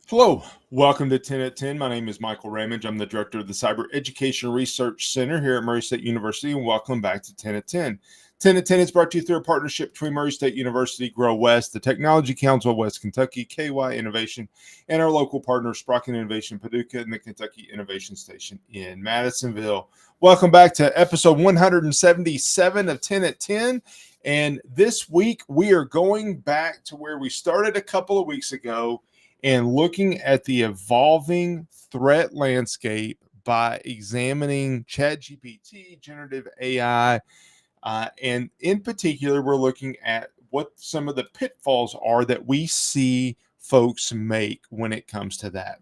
Hello, welcome to 10 at 10. My name is Michael Ramage. I'm the director of the Cyber Education Research Center here at Murray State University, and welcome back to 10 at 10. 10 at 10 is brought to you through a partnership between Murray State University, Grow West, the Technology Council of West Kentucky, KY Innovation, and our local partner, Sprocket Innovation Paducah, and the Kentucky Innovation Station in Madisonville. Welcome back to episode 177 of 10 at 10. And this week, we are going back to where we started a couple of weeks ago and looking at the evolving threat landscape by examining ChatGPT, generative AI, and in particular, we're looking at what some of the pitfalls are that we see folks make when it comes to that.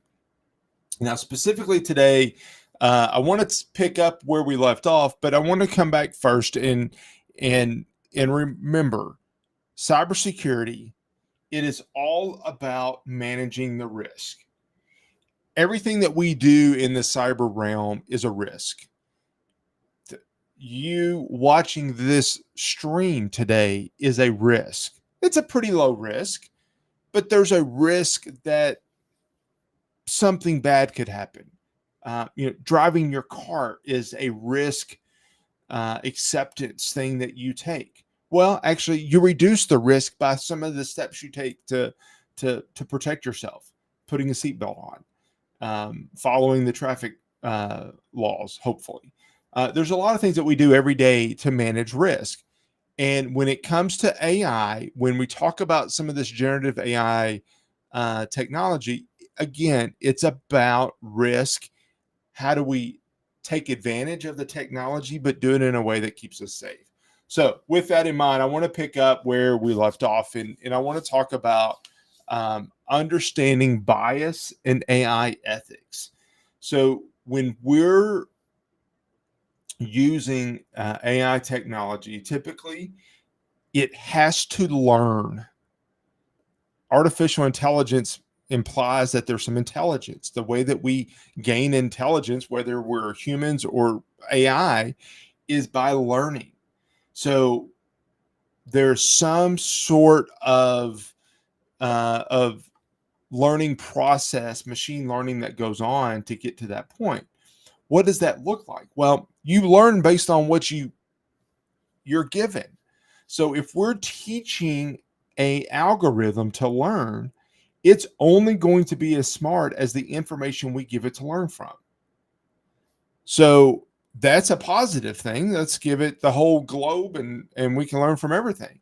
Now, specifically today, I want to pick up where we left off, but I want to come back first and remember cybersecurity. It is all about managing the risk. Everything that we do in the cyber realm is a risk. You watching this stream today is a risk. It's a pretty low risk, but there's a risk that something bad could happen. Driving your car is a risk acceptance thing that you take. Well, actually, you reduce the risk by some of the steps you take to protect yourself, putting a seatbelt on, following the traffic laws, hopefully. There's a lot of things that we do every day to manage risk. And when it comes to AI, when we talk about some of this generative AI technology, again, it's about risk. How do we take advantage of the technology, but do it in a way that keeps us safe? So with that in mind, I want to pick up where we left off, and I want to talk about understanding bias and AI ethics. So when we're using AI technology, typically it has to learn. Artificial intelligence implies that there's some intelligence. The way that we gain intelligence, whether we're humans or AI, is by learning. So there's some sort of learning process, machine learning that goes on to get to that point. What does that look like? Well, you learn based on what you're given. So if we're teaching an algorithm to learn, it's only going to be as smart as the information we give it to learn from. So that's a positive thing. Let's give it the whole globe and we can learn from everything.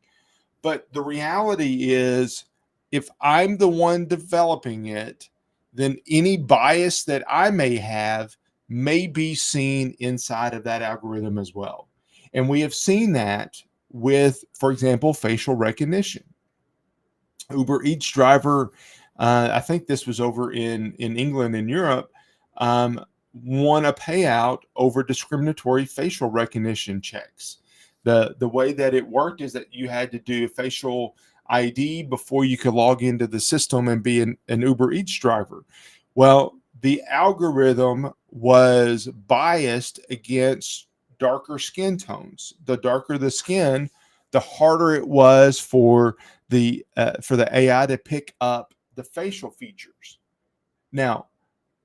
But the reality is, if I'm the one developing it, then any bias that I may have may be seen inside of that algorithm as well. And we have seen that with, for example, facial recognition. Uber Eats driver, I think this was over in England and Europe, won a payout over discriminatory facial recognition checks. The way that it worked is that you had to do a facial ID before you could log into the system and be an Uber Eats driver. Well, the algorithm was biased against darker skin tones. The darker the skin, the harder it was for the AI to pick up the facial features. Now,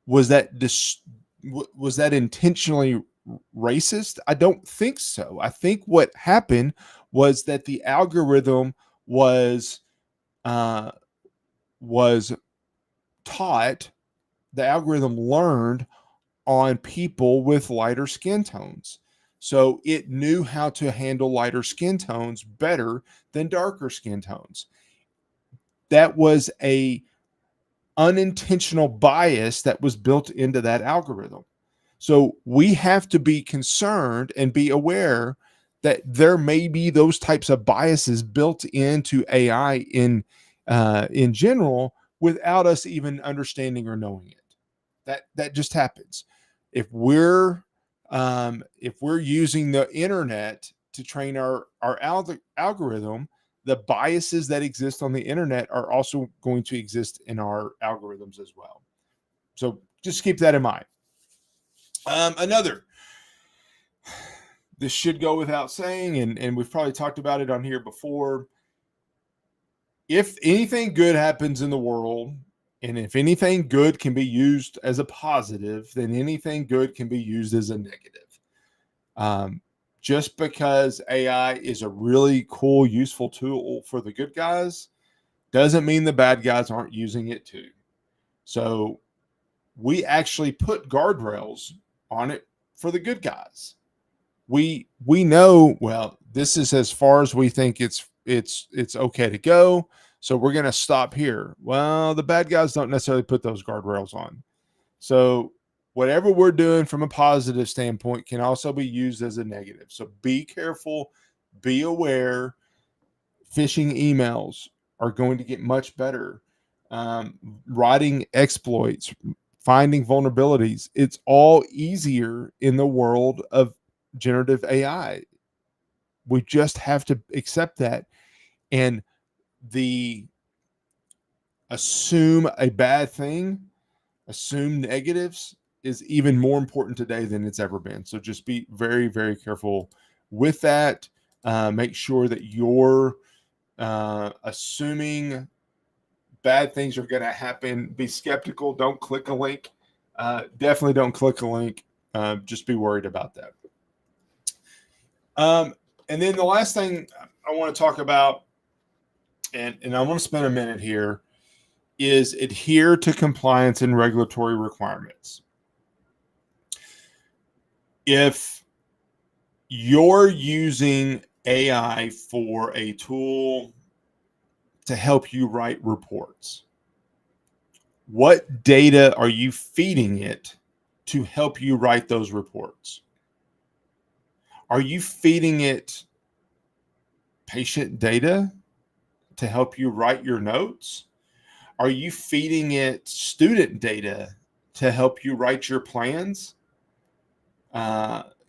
was that intentionally racist? I don't think so. I think what happened was that the algorithm was taught. The algorithm learned on people with lighter skin tones. So it knew how to handle lighter skin tones better than darker skin tones. That was a unintentional bias that was built into that algorithm. So we have to be concerned and be aware that there may be those types of biases built into AI in general without us even understanding or knowing it. That just happens. If we're using the internet to train our algorithm, the biases that exist on the internet are also going to exist in our algorithms as well. So just keep that in mind. This should go without saying, and we've probably talked about it on here before. If anything good happens in the world, And if anything good can be used as a positive, then anything good can be used as a negative. Just because AI is a really cool, useful tool for the good guys doesn't mean the bad guys aren't using it too. So we actually put guardrails on it for the good guys. We know, well, this is as far as we think it's okay to go, so we're going to stop here. Well, the bad guys don't necessarily put those guardrails on. So whatever we're doing from a positive standpoint can also be used as a negative. So be careful, be aware. Phishing emails are going to get much better. Writing exploits, finding vulnerabilities, it's all easier in the world of generative AI. We just have to accept that. And the assume a bad thing, assume negatives is even more important today than it's ever been. So just be very, very careful with that. Make sure that you're assuming bad things are going to happen. Be skeptical. Don't click a link. Definitely don't click a link. Just be worried about that. And then the last thing I want to talk about, and I want to spend a minute here, is adhere to compliance and regulatory requirements. If you're using AI for a tool to help you write reports, what data are you feeding it to help you write those reports? Are you feeding it patient data to help you write your notes? Are you feeding it student data to help you write your plans?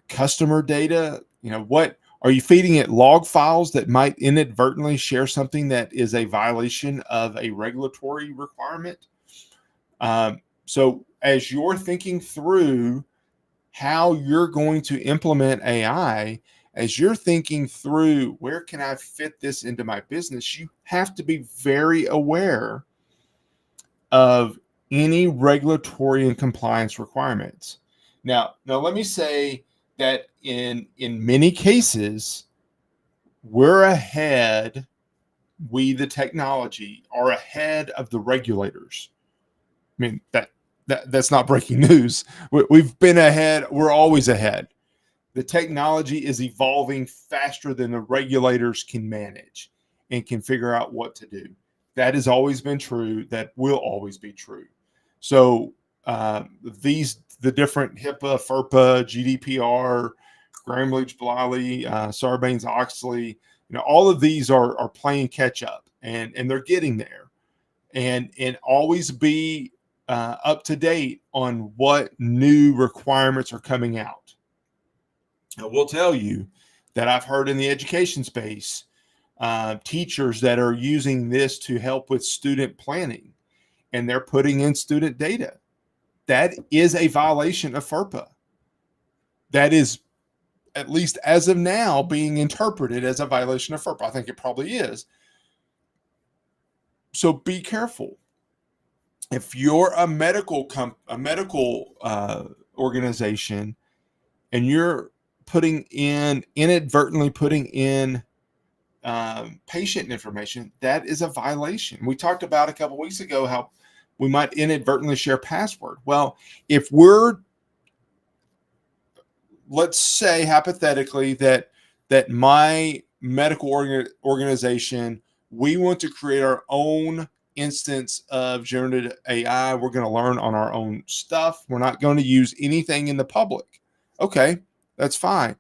Customer data? What are you feeding it? Log files that might inadvertently share something that is a violation of a regulatory requirement? So as you're thinking through how you're going to implement AI, as you're thinking through where can I fit this into my business, you have to be very aware of any regulatory and compliance requirements. Now let me say that in many cases, we're ahead. We, the technology, are ahead of the regulators. I mean, that's not breaking news. We've been ahead. We're always ahead. The technology is evolving faster than the regulators can manage and can figure out what to do. That has always been true. That will always be true. So the different HIPAA, FERPA, GDPR, Gramm-Leach-Bliley, Sarbanes-Oxley, all of these are playing catch up, and they're getting there. And always be up to date on what new requirements are coming out. I will tell you that I've heard in the education space, teachers that are using this to help with student planning, and they're putting in student data. That is a violation of FERPA. That is, at least as of now, being interpreted as a violation of FERPA. I think it probably is. So be careful. If you're a medical organization and you're inadvertently putting in patient information, that is a violation. We talked about a couple weeks ago how we might inadvertently share password. Well, if let's say hypothetically that my medical organization, we want to create our own instance of generative AI. We're going to learn on our own stuff. We're not going to use anything in the public. Okay, that's fine.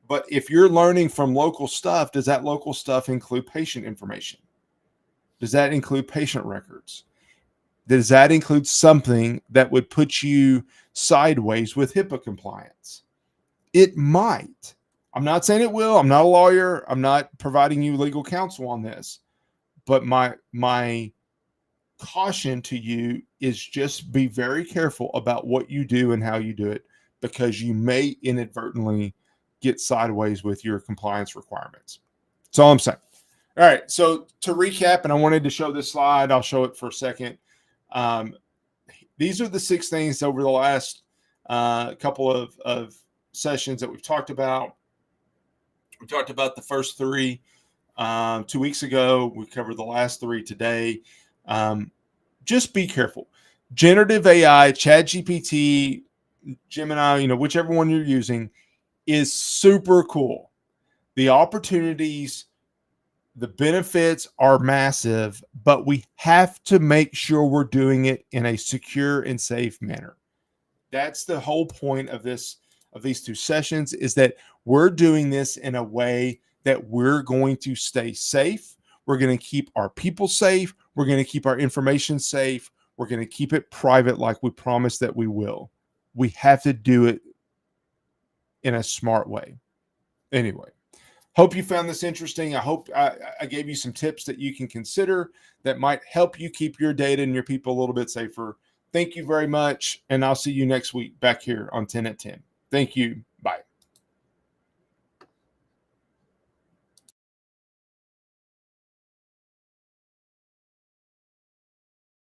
But if you're learning from local stuff, does that local stuff include patient information? Does that include patient records? Does that include something that would put you sideways with HIPAA compliance? It might. I'm not saying it will. I'm not a lawyer. I'm not providing you legal counsel on this. But my caution to you is just be very careful about what you do and how you do it, because you may inadvertently get sideways with your compliance requirements. That's all I'm saying. All right. So to recap, and I wanted to show this slide, I'll show it for a second. Um, these are the 6 things over the last couple of sessions that we've talked about. We talked about the first 3 2 weeks ago. We covered the last 3 today. Just be careful. Generative AI, ChatGPT, Gemini, whichever one you're using, is super cool. The opportunities, the benefits are massive, but we have to make sure we're doing it in a secure and safe manner. That's the whole point of these 2 sessions, is that we're doing this in a way that we're going to stay safe. We're going to keep our people safe. We're going to keep our information safe. We're going to keep it private like we promised that we will. We have to do it in a smart way. Anyway, hope you found this interesting. I hope I gave you some tips that you can consider that might help you keep your data and your people a little bit safer. Thank you very much, and I'll see you next week back here on 10 at 10. Thank you.